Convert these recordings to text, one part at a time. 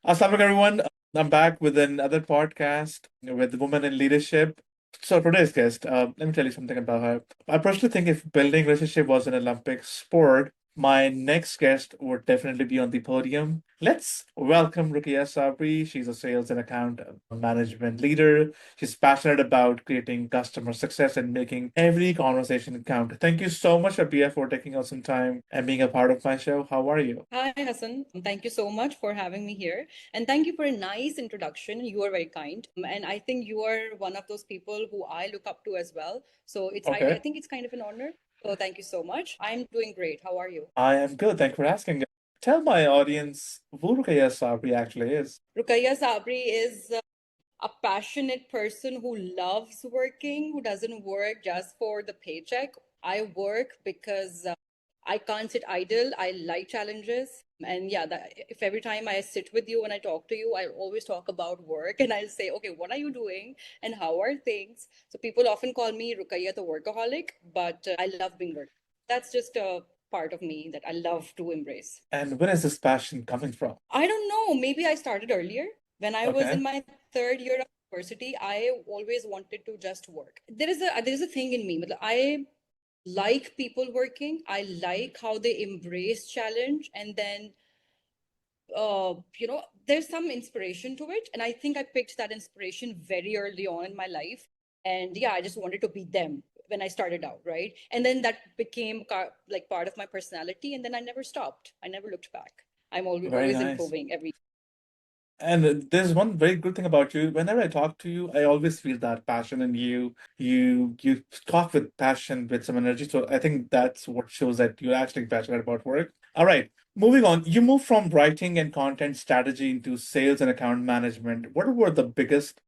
Assalamualaikum everyone. I'm back with another podcast with Women in Leadership. So today's guest, let me tell you something about her. I personally think if building relationship was an Olympic sport, my next guest would definitely be on the podium. Let's welcome Rukia Sabri. She's a sales and account management leader. She's passionate about creating customer success and making every conversation count. Thank you so much, Abia, for taking out some time and being a part of my show. How are you? Hi, Hassan. Thank you so much for having me here. And thank you for a nice introduction. You are very kind. And I think you are one of those people who I look up to as well. So I Okay. think it's kind of an honor. So thank you so much. I'm doing great. How are you? I am good. Thank you for asking. Tell my audience who Rukia Sabri actually is. Rukia Sabri is a passionate person who loves working, who doesn't work just for the paycheck. I work because I can't sit idle. I like challenges. And yeah, if every time I sit with you and I talk to you, I always talk about work and I'll say, okay, what are you doing and how are things? So people often call me Rukaya the workaholic, but I love being work. That's just a part of me that I love to embrace. And where is this passion coming from? I don't know. Maybe I started earlier. When I was Okay. in my third year of university, I always wanted to just work. There is a thing in me. I like people working. I like how they embrace challenge, and then there's some inspiration to it. And I think I picked that inspiration very early on in my life. And yeah, I just wanted to be them when I started out, right? And then that became like part of my personality. And then I never stopped. I never looked back. I'm always Very always nice. improving every. And there's one very good thing about you. Whenever I talk to you, I always feel that passion in you. You talk with passion, with some energy. So I think that's what shows that you're actually passionate about work. All right. Moving on, you move from writing and content strategy into sales and account management. What were the biggest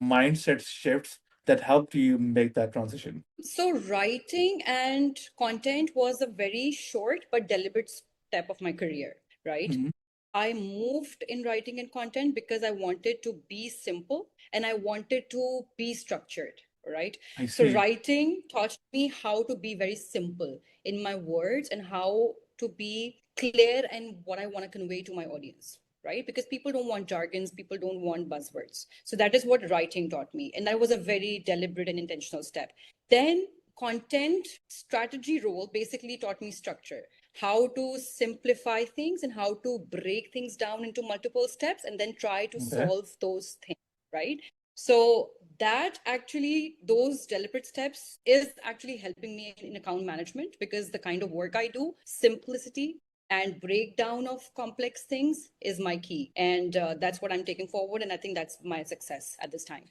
mindset shifts that helped you make that transition? So writing and content was a very short but deliberate step of my career, right? Mhm. I moved in writing and content because I wanted to be simple and I wanted to be structured, right? I So see. writing taught me how to be very simple in my words and how to be clear and what I want to convey to my audience, right? Because people don't want jargons, people don't want buzzwords. So that is what writing taught me. And that was a very deliberate and intentional step. Then content strategy role basically taught me structure, how to simplify things and how to break things down into multiple steps and then try to Okay. solve those things, right? So that actually, those deliberate steps is actually helping me in account management because the kind of work I do, simplicity and breakdown of complex things is my key. And that's what I'm taking forward. And I think that's my success at this time.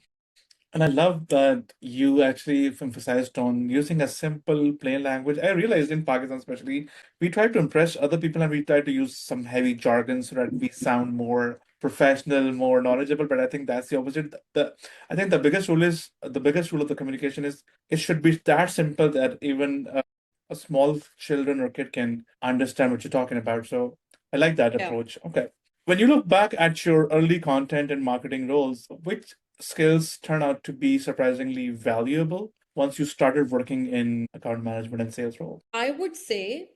And I love that you actually emphasized on using a simple, plain language. I realized in Pakistan, especially, we try to impress other people and we try to use some heavy jargon so that we sound more professional, more knowledgeable. But I think that's the opposite. I think the biggest rule of the communication is it should be that simple that even a small children or kid can understand what you're talking about. So I like that Yeah. approach. Okay. When you look back at your early content and marketing roles, which skills turn out to be surprisingly valuable once you started working in account management and sales role? I would say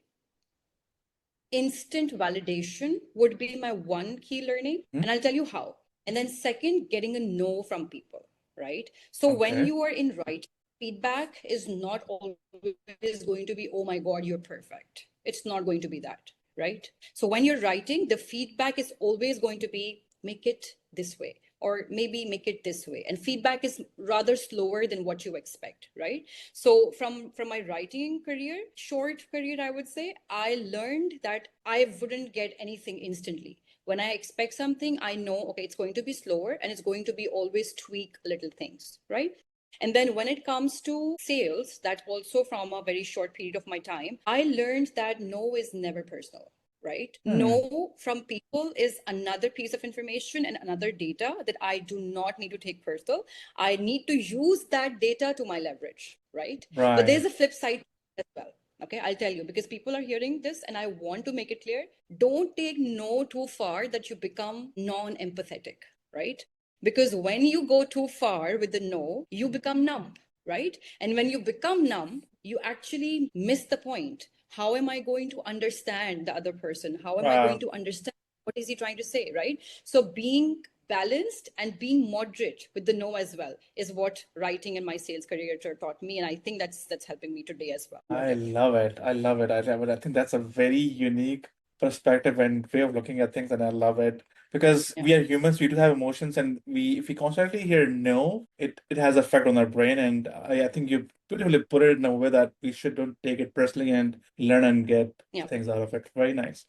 instant validation would be my one key learning, Hmm? and I'll tell you how. And then second, getting a no from people, right? So when Okay. you are in writing, feedback is not always going to be, oh my god, you're perfect. It's not going to be that, right? So when you're writing, the feedback is always going to be, make it this way or maybe make it this way, and feedback is rather slower than what you expect, right? So from my writing career, short career, I would say, I learned that I wouldn't get anything instantly. When I expect something, I know, okay, it's going to be slower and it's going to be always tweak little things, right? And then when it comes to sales, that also from a very short period of my time, I learned that no is never personal, right? Hmm. No from people is another piece of information and another data that I do not need to take personal. I need to use that data to my leverage, right? But there's Right. a flip side as well. Okay, I'll tell you because people are hearing this and I want to make it clear. Don't take no too far that you become non empathetic, right? Because when you go too far with the no, you become numb, right? And when you become numb, you actually miss the point. How am I going to understand the other person? How am I going Wow. to understand what is he trying to say, right? So being balanced and being moderate with the no as well is what writing in my sales career taught me, and I think that's helping me today as well. I love it. I love it. I love it. I think that's a very unique perspective and way of looking at things, and I love it because Yeah. we are humans. We do have emotions, and if we constantly hear no, it has effect on our brain. And I think you beautifully put it in a way that we should don't take it personally and learn and get Yeah. things out of it. Very nice.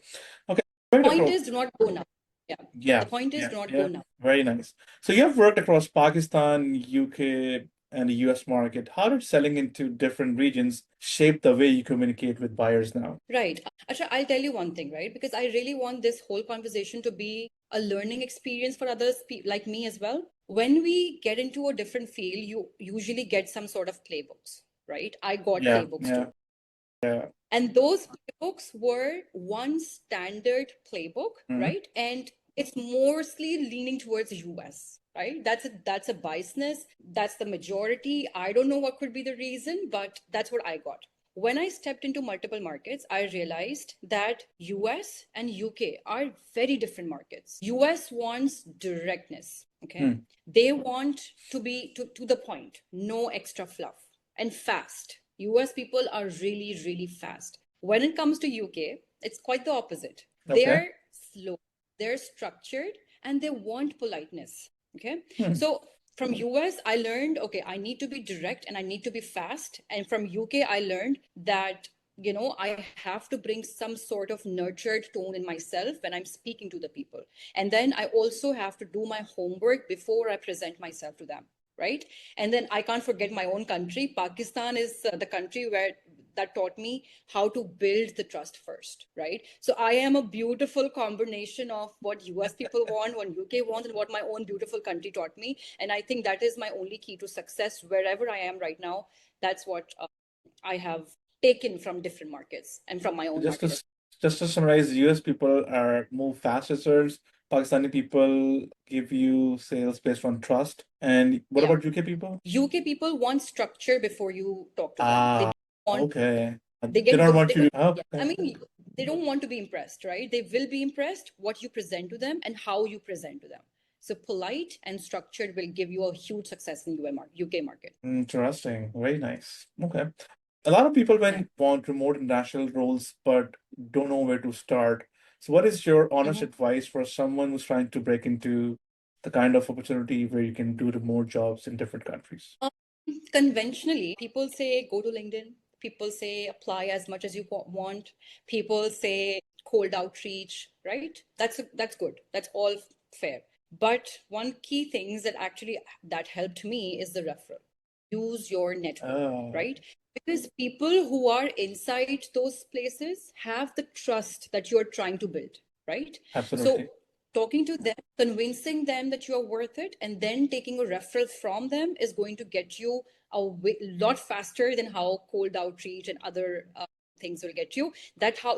Okay, The point is, do not go now. Yeah. The yeah, point is, yeah, do not yeah. go now. Very nice. So you have worked across Pakistan, UK, and the US market. How did selling into different regions shape the way you communicate with buyers now? Right. Acha, I'll tell you one thing, right? Because I really want this whole conversation to be a learning experience for others like me as well. When we get into a different field, you usually get some sort of playbooks, right? I got Yeah, playbooks yeah, too. yeah. And those playbooks were one standard playbook, Mhm. right? And it's mostly leaning towards US, right? That's a biasness. That's the majority. I don't know what could be the reason, but that's what I got. When I stepped into multiple markets, I realized that US and UK are very different markets. US wants directness, okay? Hmm. They want to be to the point, no extra fluff, and fast. US people are really, really fast. When it comes to UK, it's quite the opposite. Okay. They're slow, they're structured, and they want politeness. Okay. Hmm. So from US, I learned, okay, I need to be direct and I need to be fast. And from UK, I learned that, I have to bring some sort of nurtured tone in myself when I'm speaking to the people. And then I also have to do my homework before I present myself to them, right? And then I can't forget my own country. Pakistan is the country where that taught me how to build the trust first, right? So I am a beautiful combination of what US people want, what UK wants, and what my own beautiful country taught me. And I think that is my only key to success wherever I am right now. That's what I have taken from different markets and from my own Just market to as just to summarize, US people are move faster search. Pakistani people give you sales based on trust. And what well. about UK people? Yeah. UK people want structure before you talk to them. They Ah, don't want okay. they They get don't booked. want you to. Yeah. Okay. I mean, they don't want to be impressed, right? They will be impressed what you present to them and how you present to them. So polite and structured will give you a huge success in UK market. Interesting. Very nice. Okay. A lot of people Yeah. when want remote international roles but don't know where to start. So what is your honest Mhm. advice for someone who's trying to break into the kind of opportunity where you can do remote jobs in different countries? Conventionally, people say go to LinkedIn. People say apply as much as you want. People say cold outreach, right? That's good. That's all fair. But one key things that actually that helped me is the referral. Use your network, Oh, right? Because people who are inside those places have the trust that you're trying to build, right? So absolutely. talking to them, convincing them that you're worth it, and then taking a referral from them is going to get you lot faster than how cold outreach and other things will get you. That's how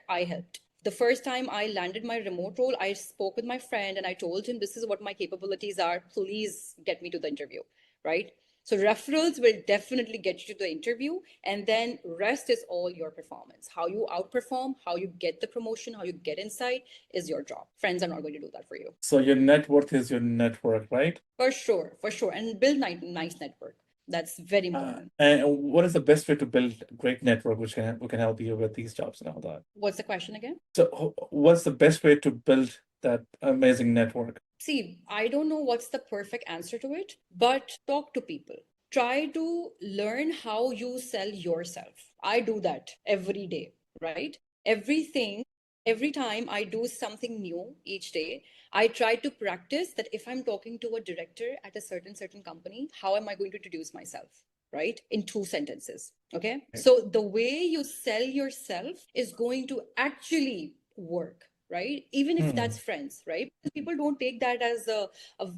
I helped. The first time I landed my remote role, I spoke with my friend and I told him, this is what my capabilities are. Please get me to the interview, right? So referrals will definitely get you to the interview, and then rest is all your performance. How you outperform, how you get the promotion, how you get inside is your job. Friends are not going to do that for you. So your net worth is your network, right? For sure, and build nice network. That's very important. And what is the best way to build a great network which can help you with these jobs and all that? What's the question again? So what's the best way to build that amazing network? See, I don't know what's the perfect answer to it, but talk to people. Try to learn how you sell yourself. I do that every day, right? Everything, every time I do something new each day, I try to practice that if I'm talking to a director at a certain company, how am I going to introduce myself? Right? In two sentences. Okay. So the way you sell yourself is going to actually work, right? Even if Hmm. that's friends, right? Because people don't take that as a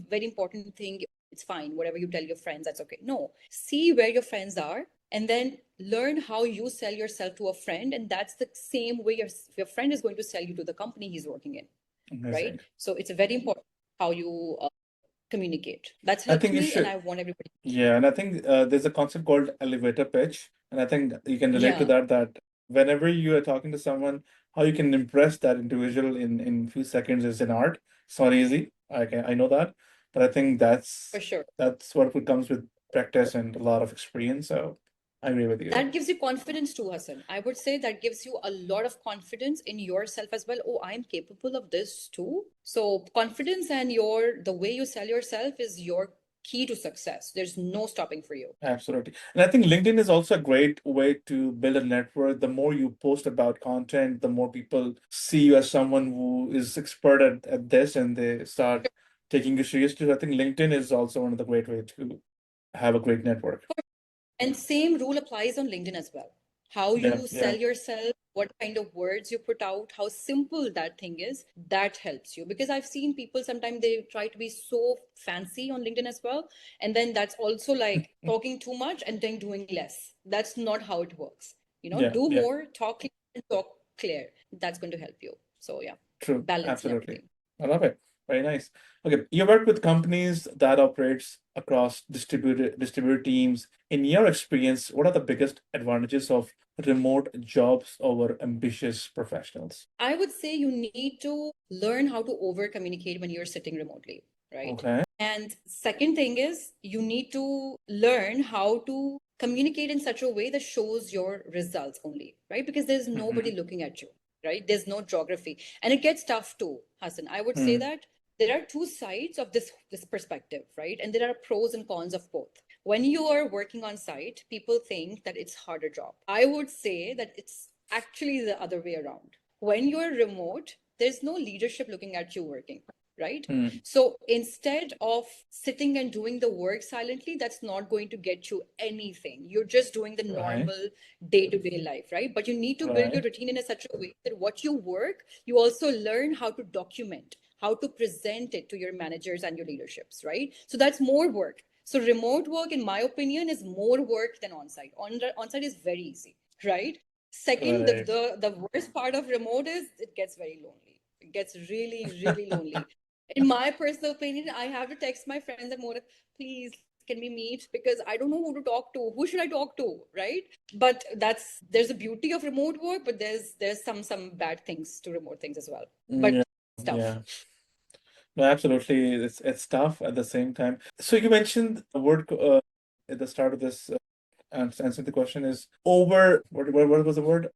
very important thing. It's fine, whatever you tell your friends, that's okay. No, see where your friends are and then learn how you sell yourself to a friend. And that's the same way your friend is going to sell you to the company he's working in, right? Amazing. So it's very important how you communicate. That's I helped think you me, and should. I want everybody. Yeah, and I think there's a concept called elevator pitch, and I think you can relate to Yeah. that. That whenever you are talking to someone, how you can impress that individual in few seconds is an art. It's not easy. I know that, but I think For sure. that's what comes with practice and a lot of experience. So I agree with you. That gives you confidence too, Hassan. I would say that gives you a lot of confidence in yourself as well. Oh, I'm capable of this too. So confidence and the way you sell yourself is your key to success. There's no stopping for you. Absolutely. And I think LinkedIn is also a great way to build a network. The more you post about content, the more people see you as someone who is expert at this and they start taking you seriously. So I think LinkedIn is also one of the great ways to have a great network. And same rule applies on LinkedIn as well. How Yeah, you sell yeah. yourself, what kind of words you put out, how simple that thing is, that helps you. Because I've seen people sometimes they try to be so fancy on LinkedIn as well. And then that's also like talking too much and then doing less. That's not how it works. Yeah, Do yeah. more, talk clear, and talk clear. That's going to help you. So yeah, True. balance and Absolutely. everything. I love it. Very nice. Okay, you work with companies that operates across distributed teams. In your experience, what are the biggest advantages of remote jobs over ambitious professionals? I would say you need to learn how to over communicate when you're sitting remotely, right? Okay. And second thing is you need to learn how to communicate in such a way that shows your results only, right? Because there's nobody Mm-hmm. looking at you, right? There's no geography. And it gets tough too, Hassan. I would say Hmm. that there are two sides of this perspective, right? And there are pros and cons of both. When you are working on site, people think that it's harder job. I would say that it's actually the other way around. When you're remote, there's no leadership looking at you working, right? Hmm. So instead of sitting and doing the work silently, that's not going to get you anything. You're just doing the Right. normal day-to-day life, right? But you need to build your Right. routine in such a way that what you work, you also learn how to document, how to present it to your managers and your leaderships, right? So that's more work. So remote work, in my opinion, is more work than on-site. On-site is very easy, right? Second, Correct. the worst part of remote is it gets very lonely. It gets really, really lonely. In my personal opinion, I have to text my friends and more, please, can we meet? Because I don't know who to talk to. Who should I talk to? Right? But there's a beauty of remote work, but there's some bad things to remote things as well. But Yeah. stuff. Yeah. No, absolutely. It's tough at the same time. So you mentioned the word at the start of this answer the question is over. What was the word?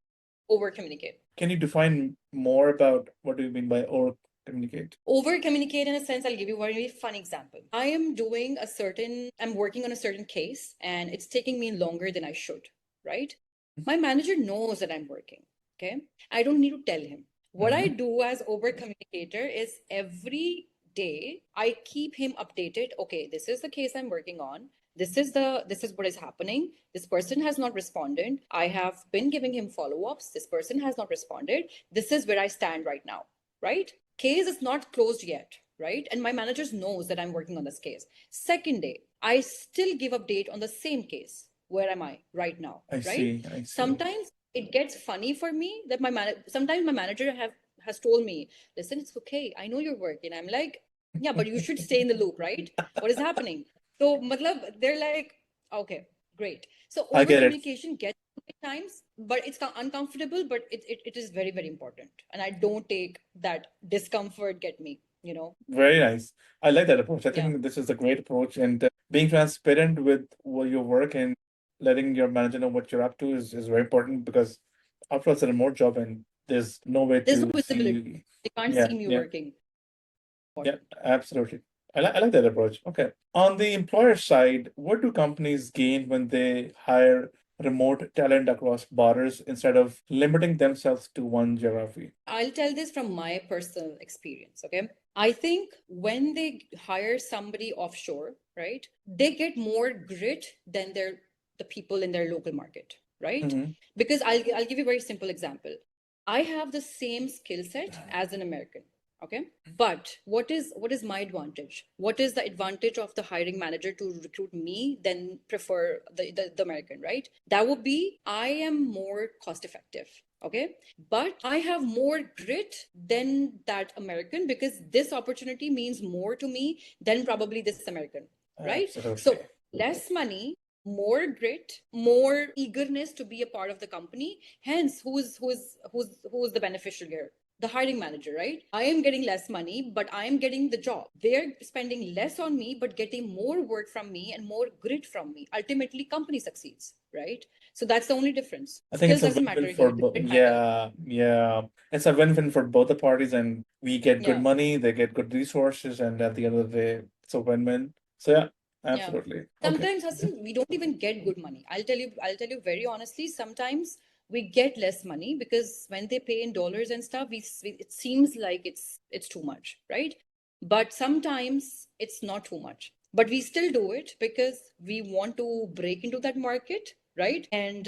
Over communicate. Can you define more about what do you mean by over communicate? Over communicate in a sense, I'll give you a very fun example. I'm working on a certain case and it's taking me longer than I should, right? My manager knows that I'm working. Okay. I don't need to tell him. What I Mm-hmm. do as over communicator is every day I keep him updated. Okay, this is the case I'm working on. This is what is happening. This person has not responded. I have been giving him follow-ups. This person has not responded. This is where I stand right now, right? Case is not closed yet, right? And my managers knows that I'm working on this case. Second day, I still give update on the same case. Where am I right now, I right? see. I see. Sometimes it gets funny for me that sometimes my manager has told me, listen, it's okay, I know you're working. I'm like, yeah, but you should stay in the loop, right? What is happening? So matlab, they're like, okay, great. So I over get it. communication gets at times, but it's uncomfortable, but it is very, very important. And I don't take that discomfort get me. Very nice. I like that approach. I Yeah. think this is a great approach, and being transparent with your work and letting your manager know what you're up to is very important because after all, it's a remote job and there's no way There's no to see visibility. you. They can't Yeah, see me yeah, working. yeah, Important. absolutely. I like that approach. Okay. On the employer side, what do companies gain when they hire remote talent across borders instead of limiting themselves to one geography? I'll tell this from my personal experience, okay? I think when they hire somebody offshore, right, they get more grit than the people in their local market, right? Mm-hmm. Because I'll give you a very simple example. I have the same skill set as an American, okay? But what is my advantage? What is the advantage of the hiring manager to recruit me than prefer the American, right? That would be I am more cost effective. Okay. But I have more grit than that American because this opportunity means more to me than probably this American, right? Absolutely. So less money, more grit, more eagerness to be a part of the company. Hence, who's the beneficial here? The hiring manager, right? I am getting less money, but I am getting the job. They're spending less on me, but getting more work from me and more grit from me. Ultimately, company succeeds, right? So that's the only difference. I think Skill it's a doesn't win-win matter for here. The both. grit matters. Yeah, yeah. It's a win-win for both the parties, and we get good Yeah. money, they get good resources, and at the end of the day, it's a win-win. So yeah, Yeah. absolutely. Okay. Sometimes, Hassan, we don't even get good money. I'll tell you very honestly, sometimes we get less money because when they pay in dollars and stuff, it seems like it's too much, right? But sometimes it's not too much. But we still do it because we want to break into that market, right? And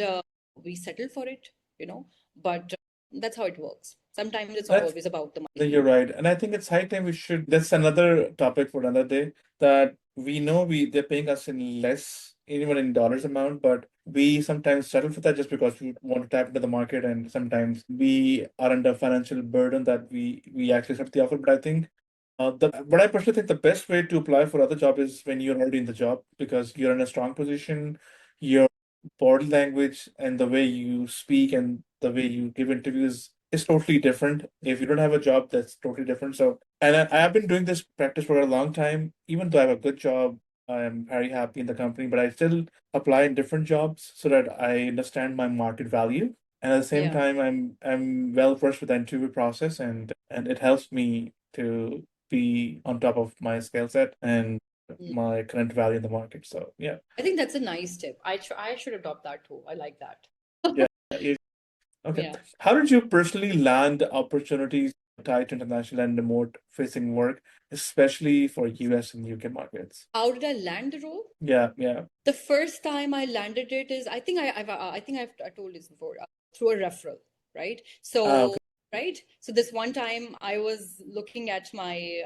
we settle for it, you know. But that's how it works. Sometimes it's not That's always about the No, money. you're right. And I think it's high time we should, that's another topic for another day, that we know they're paying us in less, even in dollars amount, but we sometimes settle for that just because we want to tap into the market, and sometimes we are under financial burden that we actually accept the offer. But I think but I personally think the best way to apply for other job is when you're already in the job, because you're in a strong position. Your body language and the way you speak and the way you give interviews is totally different. If you don't have a job, that's totally different. So, and I have been doing this practice for a long time. Even though I have a good job, I am very happy in the company, but I still apply in different jobs so that I understand my market value. And at the same Yeah. time, I'm well versed with the interview process, and it helps me to be on top of my skill set and Mm. my current value in the market. So yeah, I think that's a nice tip. I should adopt that too. I like that. yeah. Okay. Yeah. How did you personally land opportunities tied to international and remote facing work, especially for US and UK markets? How did I land the role? Yeah, yeah. The first time I landed it is, I told this before, through a referral, right? So, Okay. right. So this one time I was looking at my,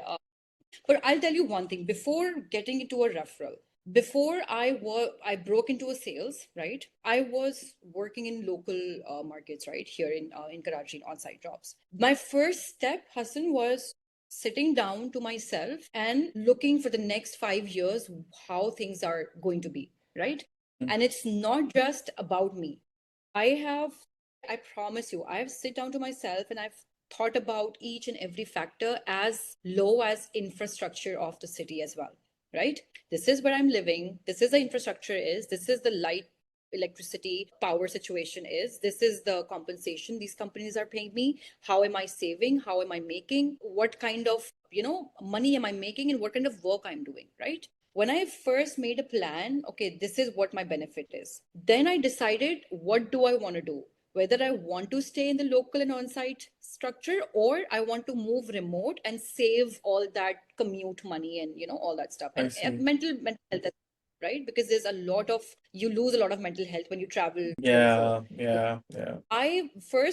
but I'll tell you one thing before getting into a referral. Before I broke into a sales, right? I was working in local markets, right here in Karachi, on-site jobs. My first step, Hassan, was sitting down to myself and looking for the next 5 years how things are going to be, right? Mm. And it's not just about me. I have, I promise you, I've sit down to myself and I've thought about each and every factor as low as infrastructure of the city as well, right? This is where I'm living. This is the infrastructure is. This is the light, electricity, power situation is. This is the compensation these companies are paying me. How am I saving? How am I making? What kind of, money am I making and what kind of work I'm doing, right? When I first made a plan, okay, this is what my benefit is. Then I decided, what do I want to do? Whether I want to stay in the local and on-site structure or I want to move remote and save all that commute money and all that stuff. I And see. mental health, right? Because there's a lot of you lose a lot of mental health when you travel 24. Yeah, yeah, yeah.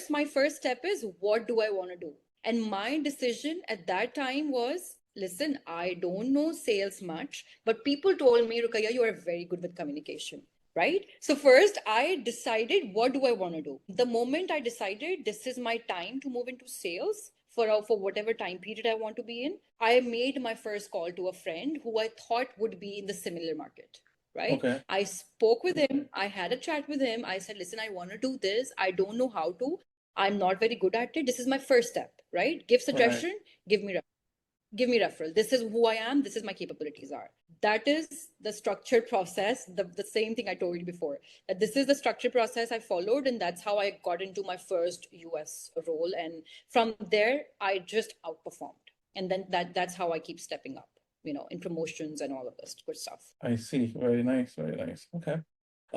My first step is, what do I want to do? And my decision at that time was, listen, I don't know sales much, but people told me, Rukaya, you are very good with communication, right? So first I decided, what do I want to do? The moment I decided this is my time to move into sales for whatever time period I want to be in, I made my first call to a friend who I thought would be in the similar market, right? Okay. I spoke with him. I had a chat with him. I said, listen, I want to do this. I don't know how to. I'm not very good at it. This is my first step, right? Give Right. suggestion, give me referral. This is who I am. This is my capabilities are. That is the structured process. The same thing I told you before. That this is the structured process I followed, and that's how I got into my first US role. And from there, I just outperformed. And then that's how I keep stepping up, in promotions and all of this good stuff. I see. Very nice. Very nice. Okay.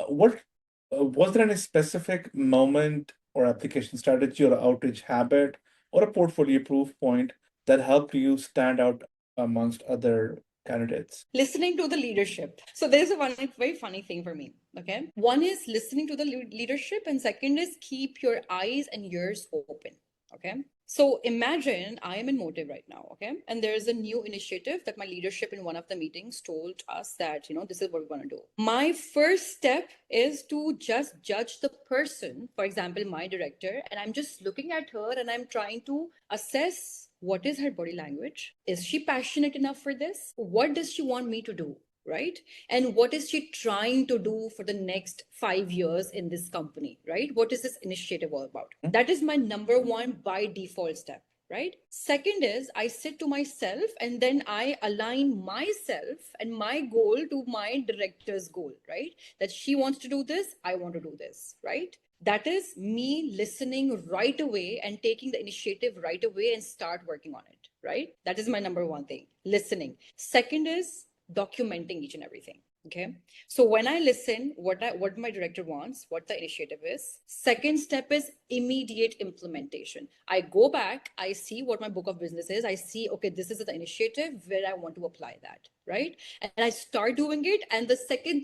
What Was there any specific moment or application strategy or outreach habit or a portfolio proof point that helped you stand out amongst other candidates? Listening to the leadership. So there's a one very funny thing for me. Okay, one is listening to the leadership, and second is keep your eyes and ears open. Okay, so imagine I am in Motive right now. Okay, and there is a new initiative that my leadership in one of the meetings told us that this is what we're going to do. My first step is to just judge the person, for example my director, and I'm just looking at her and I'm trying to assess, what is her body language? Is she passionate enough for this? What does she want me to do? right? And what is she trying to do for the next 5 years in this company, right? What is this initiative all about? That is my number one by default step, right? Second is I sit to myself and then I align myself and my goal to my director's goal, right? That she wants to do this, I want to do this, right? That is me listening right away and taking the initiative right away and start working on it, right? That is my number one thing, listening. Second is documenting each and everything. Okay. So when I listen, what my director wants, what the initiative is. Second step is immediate implementation. I go back, I see what my book of business is. I see, okay, this is the initiative where I want to apply that, right? And I start doing it. And the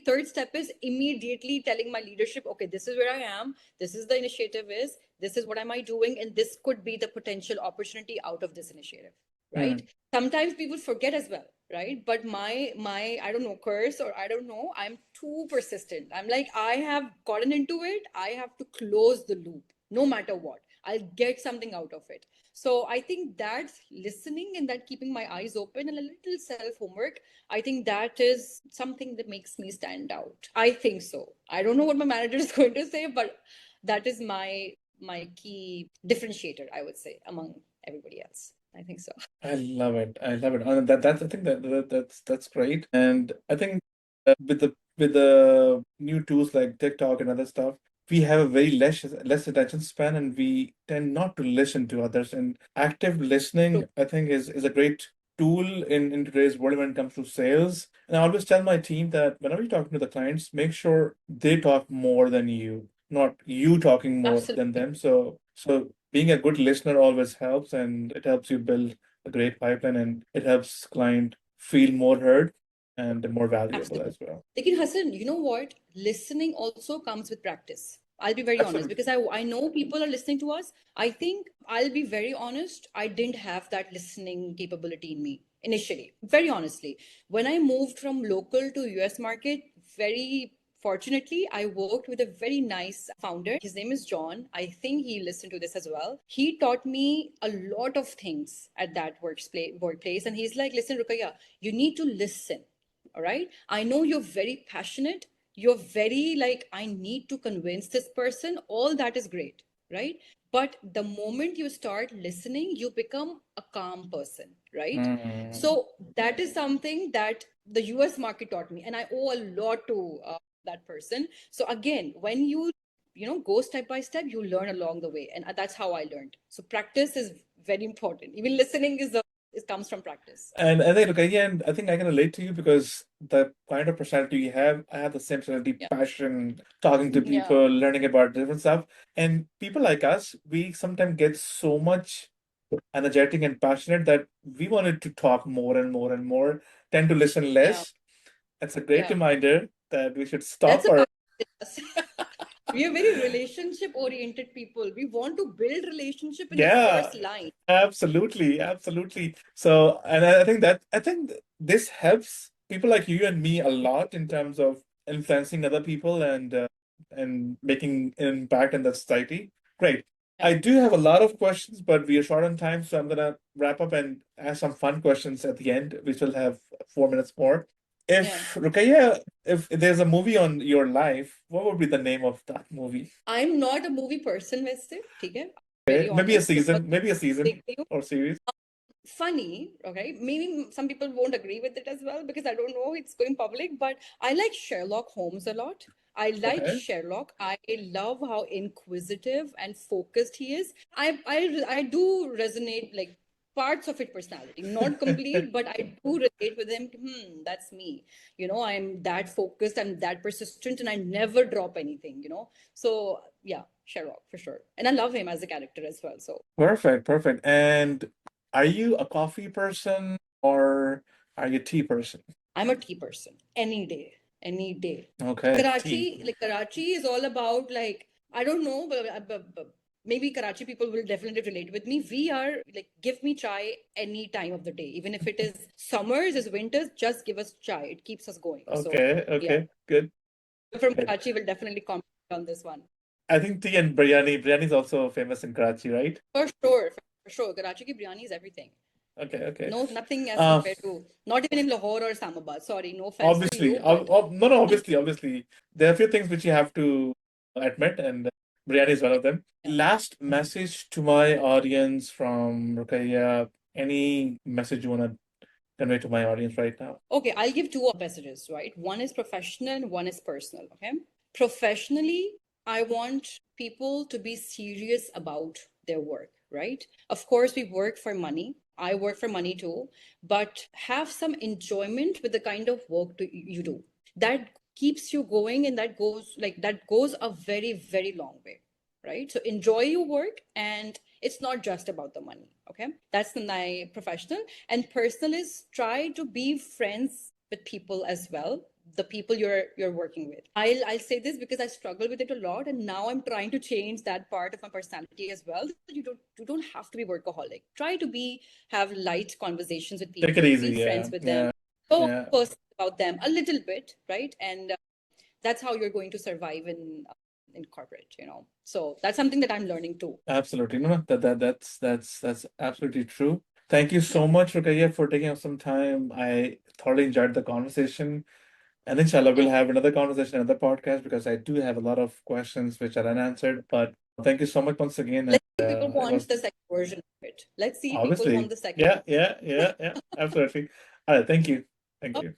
third step is immediately telling my leadership, okay, this is where I am. This is the initiative is. This is what am I doing, and this could be the potential opportunity out of this initiative, right? Sometimes people forget as well, right? But my I don't know, curse, or I don't know, I'm too persistent. I'm like, I have gotten into it, I have to close the loop no matter what. I'll get something out of it. So I think that listening and that keeping my eyes open and a little self homework, I think that is something that makes me stand out. I think so. I don't know what my manager is going to say, but that is my key differentiator, I would say, among everybody else. I think so. I love it. I love it. That's I think that's great. And I think with the new tools like TikTok and other stuff, we have a very less attention span, and we tend not to listen to others. And active listening, I think, is a great tool in today's world when it comes to sales. And I always tell my team that whenever you're talking to the clients, make sure they talk more than you, not you talking more than Absolutely. them. So being a good listener always helps, and it helps you build a great pipeline, and it helps client feel more heard and more valuable Absolutely. as well. Lekin Hassan, you know what? Listening also comes with practice. I'll be very honest Absolutely. because I know people are listening to us. I think I'll be very honest. I didn't have that listening capability in me initially. Very honestly, when I moved from local to US market, very fortunately, I worked with a very nice founder. His name is John. I think he listened to this as well. He taught me a lot of things at that workplace. And he's like, listen, Rukaya, you need to listen. All right. I know you're very passionate. You're very like, I need to convince this person. All that is great. Right. But the moment you start listening, you become a calm person. Right. Mm. So that is something that the US market taught me. And I owe a lot to that person. So again, when you go step by step, you learn along the way. And that's how I learned. So practice is very important. Even listening it comes from practice. And I think, look, again, I think I can relate to you because the kind of personality you have, I have the same personality, Yeah. passion, talking to Yeah. people, learning about different stuff. And people like us, we sometimes get so much energetic and passionate that we wanted to talk more and more and more, tend to listen Yeah. less. That's a great Yeah. reminder that we should That's stop a our. part of us. We are very relationship oriented people. We want to build relationship in the Yeah, first line. absolutely, absolutely. So, and I think this helps people like you and me a lot in terms of influencing other people and making an impact in the society. Great. Yeah. I do have a lot of questions, but we are short on time, so I'm gonna wrap up and ask some fun questions at the end. We still have 4 minutes more. Yeah. If Rukaya, if there's a movie on your life, what would be the name of that movie? I'm not a movie person, वैसे, ठीक है? Okay, Very honest, because maybe a season देखती हूँ. or series. Funny, okay? Maybe some people won't agree with it as well because I don't know it's going public, but I like Sherlock Holmes a lot. I like Okay. Sherlock. I love how inquisitive and focused he is. I do resonate like parts of it personality, not complete, but I do relate with him. That's me. I'm that focused and that persistent, and I never drop anything. So yeah, Sherlock for sure. And I love him as a character as well. So Perfect, perfect. And are you a coffee person or are you a tea person? I'm a tea person any day, any day. Okay, tea. Karachi is all about like, I don't know, but maybe Karachi people will definitely relate with me. We are like, give me chai any time of the day, even if it is summers, is winters, just give us chai. It keeps us going. So Okay, yeah, okay, good. from Good. Karachi will definitely comment on this one. I think tea and biryani. Biryani is also famous in Karachi, right? For sure, for sure. Karachi ki biryani is everything. Okay. No, nothing as compared to, not even in Lahore or Islamabad. Sorry, no offense to Obviously, you, but no, obviously, there are a few things which you have to admit, and biryani is one of them. yeah. Last message to my audience from Rukia. Any message you want to convey to my audience right now? Okay, I'll give two messages, right? One is professional and one is personal. Okay. Professionally, I want people to be serious about their work, right? Of course, we work for money. I work for money too, but have some enjoyment with the kind of work you do. That keeps you going, and that goes a very, very long way, right? So enjoy your work, and it's not just about the money. Okay. That's my professional. And personal is try to be friends with people as well, the people you're working with. I'll say this because I struggle with it a lot, and now I'm trying to change that part of my personality as well. You don't have to be workaholic. Try to have light conversations with Take it people, easy. be Yeah, friends with them, yeah, go yeah. personal about them a little bit, right? And that's how you're going to survive in corporate, so that's something that I'm learning too. Absolutely. No, that's absolutely true. Thank you so much, Rukaya, for taking up some time. I thoroughly enjoyed the conversation. And inshallah, we'll have another conversation, another podcast, because I do have a lot of questions which are unanswered. But thank you so much once again. Let's see if people It want was the second version of it. Let's see if people want obviously, the second. yeah, absolutely. All right, thank you. Thank you.